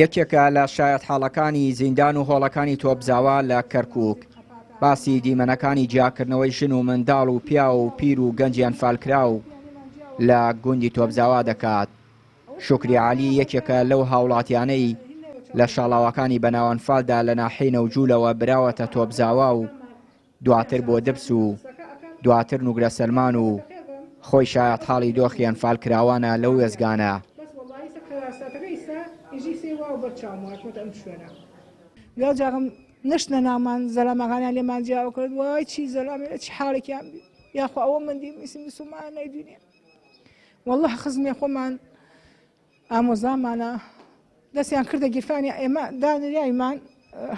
یەکێکە لە شایەت حاڵەکانی زیندان و هۆڵەکانی تۆپزاوا لە کەرکووک باسی دیمەنەکانی جیاکردنەوەی ژن و منداڵ و پیا و پیر و گەنجیان فالکراو لە گوندی تۆپزاوا دەکات. شوکری عالی یەکێکە لەو هاوڵاتیانەی لە شاڵاوەکانی بەناوەنفالدا لە ناحەی نەوجوولەوە براوەتە تۆپزاوا و دواتر بۆ دبس و دواتر نوگرە سەلمان و خۆی شایەت حاڵی دۆخی ئەنفال کراوانە لەو وێزگانە. جاغم نشتە نامان زەلامەکانیان لێمان جیاوە کرد وای چی زەلامێ چی حاڵێکیان یاخوا ئەوە مندی میسومان نەیبینێ والله خزمێ خۆمان ئامۆزامانە دەستیان کردە گیرفانی ئێمە دانریایمان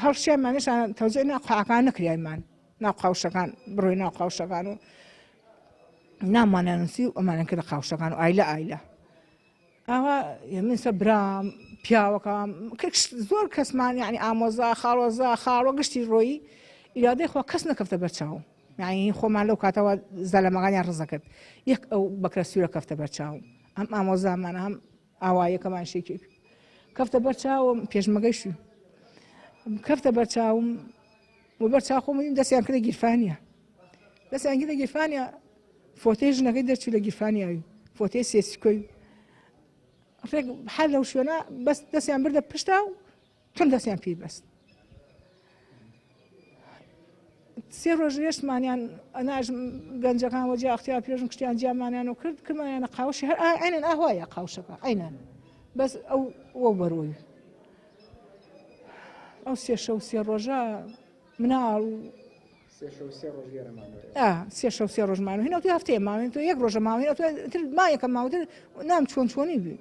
هەڵشیانمانشان تەوجێ ناقاعەکان نەکریایمان ناو قاوشەکان بڕۆی ناو قاوشەکان و نامانە نووسی و ئەمانیان کردە قاوشەکان و ئایلە ئایلە ئاوا من برام پیاوەکەم زۆر کەسمان یعنی ئامۆزا خاڵۆزا خاڵۆ گشتی ڕۆیی ئیرادەی خۆ کەس نەکەفتە بەرچاو یعنی خۆمان لەو کاتەوە زەلەمەکانیان ڕزە کرد یەک ئەو بەکرە سوورە کەفتە بەرچاو ئەم ئامۆزامانە هەم ئاوایەکەمان شێکی کەفتە بەرچاوم پێشمەگەیشی کەفتە بەرچاوم و بەرچاو خۆم دەستیان کردە گیرفانیە دەستیان کردە گیرفانیە فۆتەی ژنەکەی دەرچوو لە گیرفانیاوی فۆتەی سێسیکۆی ڕێک حال لەو شوێنە بەس دەستیان بردە پشتا و تون دەستیان پێی بەست سێ ڕۆژ هێشتمانیان ئەناژم گەنجەکان وەجێ ئەختیار پێشم کشتیان جیامانیان و کرد کردمانیانە قاوشی هەر عینەن ئاهوایە قاوشەکە عینەن بەس ئەو بەرۆی ئەو سێ شەو سێ ڕۆژە مناڵ سێ شەو سێ ڕۆژمان و هینەوتی هەفتەیە ماوێن تۆ یەک ڕۆژە ماوێن تر مایەکە ماوەتر نام چۆن چۆنی بی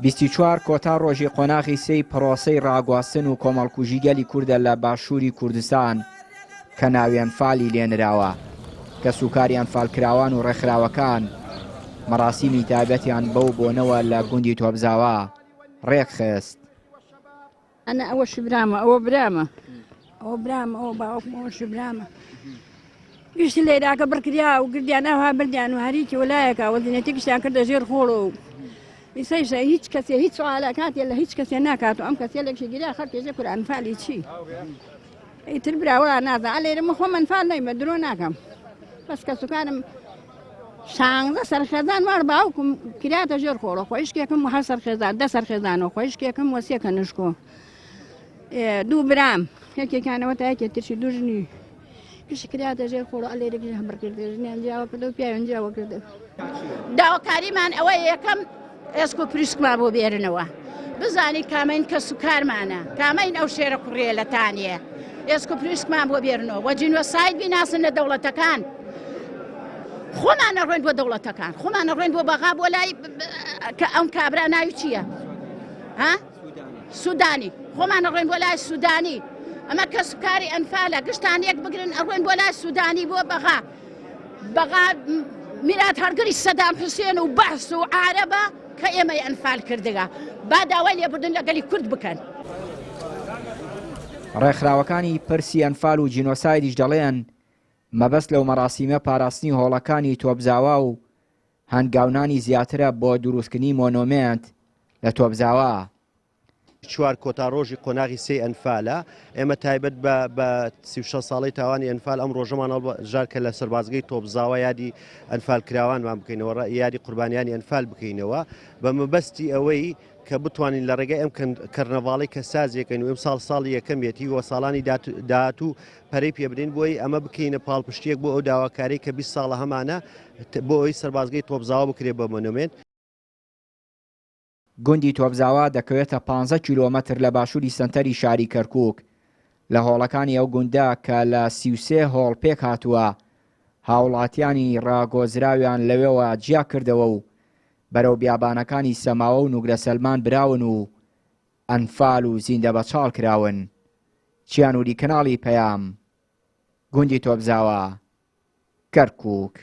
بیستی چوار کۆتا ڕۆژی قۆناغی سەی پرۆسەی ڕاگواستن و کۆمەڵکوژی گەلی کووردە لە باشووری کوردستان کە ناویان فالی لێنراوە کە سوکاریان فالکراوان و ڕێکخراوەکان مەراسیمی تایبەتیان بەو بۆنەوە لە گوندی تۆپزاوا ڕێک خست. ئەنە ئەوەش برامە ئەوە برامە ئەوە برامە ئەوە باوەکم ئەوەش برامە گشتی لێراکە بڕکریا و گردیان ئەوها بردیان و هەریکی وەلایەکە وەزینەتی گشتیان کردە ژێر خۆڵ و ئیسەیشە هیچ کەسێ هیچ سوالەکاتێ لە هیچ کەسێ ناکات و ئەم کەسێ لەکشی گریا خەڵکێژە کورد ئەنفالی چی ئیتر براوە نازە لێرە خۆ منفال نەیمە درۆ ناکەم بەس کە سوکانم شانزە سەرخێزان وار باوکم کراتە ژێر خۆڵە خۆیشکێکم و هەر سەرخێزان دە سەرخێزانەوە خۆیشکێکم وەسیەکە نشکۆ دوو برام یەکێکانەوە تا یەکێ ترشی دوژنی کشی کراتە ژێر خۆڵە لێرەگەی هەمبەرکردنیان جیاوە کردە و پیاوێن جیاوە کردە داواکاریمان ئەوە یەکەم ئێسک و پریسکمان بۆ بێرنەوە بزانی کامەین کە سوکارمانە کامەین ئەو شێرە کوڕێ لەتانیە ئێسک و پریسکمان بۆ بێرنەوە وە جینۆساید بیناسن لە دەوڵەتەکان خۆمانە ڕوێن بۆ دەوڵەتەکان خۆمانە ڕوێن بۆ بەغا بۆ لای کە ئەم کابرا ناوی چییە سوودانی خۆمانە ڕوێن بۆ لای سوودانی ئەمە کە سوکاری ئەنفالە گشتانیەک بگرن ئەڕوێن بۆ لای سوودانی بۆ بەغا میرات هەرگری سەدام حوسێن و بەحس و عارەبە کە ئێمەی ئەنفال کردگا با داوای لێبوردن لەگەلی کورد بکەن. ڕێکخراوەکانی پرسی ئەنفال و جینۆسایدیش دەڵێن مەبەست لەو مەراسیمە پاراستنی هۆڵەکانی تۆپزاوا و هەنگاونانی زیاترە بۆ دروستکردنی مۆنۆمنت لە تۆپزاوا. چوار کۆتا ڕۆژی قۆناغی سێ ئەنفالە ئێمە تایبەت بە 36 ساڵی تاوانی ئەنفال ئەم ڕۆژەمان ژار کە لە سەربازگەی تۆپزاوا یادی ئەنفال کراوانمان بکەینەوە یادی قوربانیانی ئەنفال بکەینەوە بە مەبەستی ئەوەی کە بتوانین لە ڕێگەی ئەم کەرنەڤاڵی کە سازیەکەین و ئەم ساڵی یەکەمێتی وە ساڵانی داهاتوو پەرەی پێبدەین بۆی ئەمە بکەینە پاڵپشتیەک بۆ ئەو داواکاری کە 20 ساڵە هەمانە بۆ ئەوی سەربازگەی تۆپزاوا بکرێ بە مۆنۆمنت. گوندی تۆپزاوا دەکەوێتە 15 کیلۆمەتر لە باشووری سنتەری شاری کەرکووک لە هۆڵەکانی ئەو گوندە کە لە 33 هۆڵ پێک هاتووە هاوڵاتیانی ڕاگۆزراویان لەوێەوە جیا کردەوە و بەرەو بیابانەکانی سەماوە و نوگرە سەلمان براون و ئەنفال و زیندە بەچاڵ کراون. چیانوری کەناڵی پەیام گوندی تۆپزاوا کەرکووک.